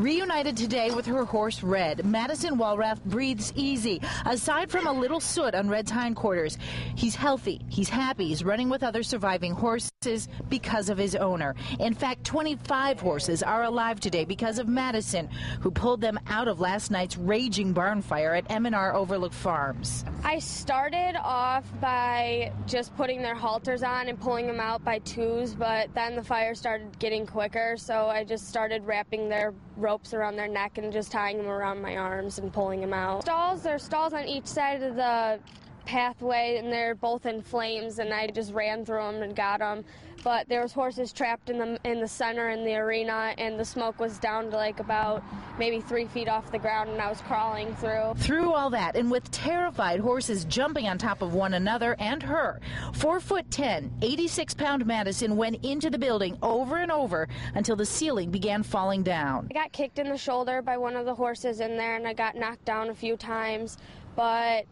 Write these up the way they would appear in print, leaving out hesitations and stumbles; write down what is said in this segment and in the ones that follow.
Reunited today with her horse, Red, Мэдisson Walllраф breathes easy. Aside from a little soot on Red's hindquarters, he's healthy, he's happy, he's running with other surviving horses because of his owner. In fact, 25 horses are alive today because of Мэдisson, who pulled them out of last night's raging barn fire at M&R Overlook Farms. I started off by just putting their halters on and pulling them out by twos, but then the fire started getting quicker, so I just started wrapping their ropes around their neck and just tying them around my arms and pulling them out. There's stalls on each side of the pathway, and they're both in flames, and I just ran through them and got them. But there was horses trapped in the center in the arena, and the smoke was down to like about maybe 3 feet off the ground, and I was crawling through. Through all that, and with terrified horses jumping on top of one another and her, 4'10", 86-pound Мэдisson went into the building over and over until the ceiling began falling down. I got kicked in the shoulder by one of the horses in there, and I got knocked down a few times, but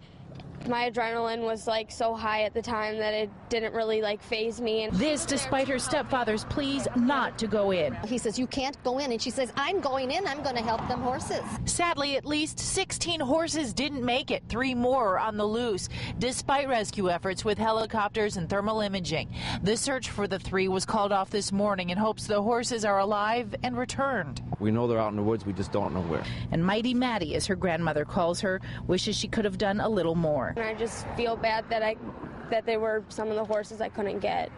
my adrenaline was like so high at the time that it didn't really like faze me. And this despite her stepfather's pleas not to go in. He says, "You can't go in," and she says, "I'm going in, I'm going to help them horses." Sadly, at least 16 horses didn't make it. 3 more are on the loose, despite rescue efforts with helicopters and thermal imaging. The search for the 3 was called off this morning in hopes the horses are alive and returned. We know they're out in the woods, we just don't know where. And Mighty Maddie, as her grandmother calls her, wishes she could have done a little more. And I just feel bad that they were some of the horses I couldn't get.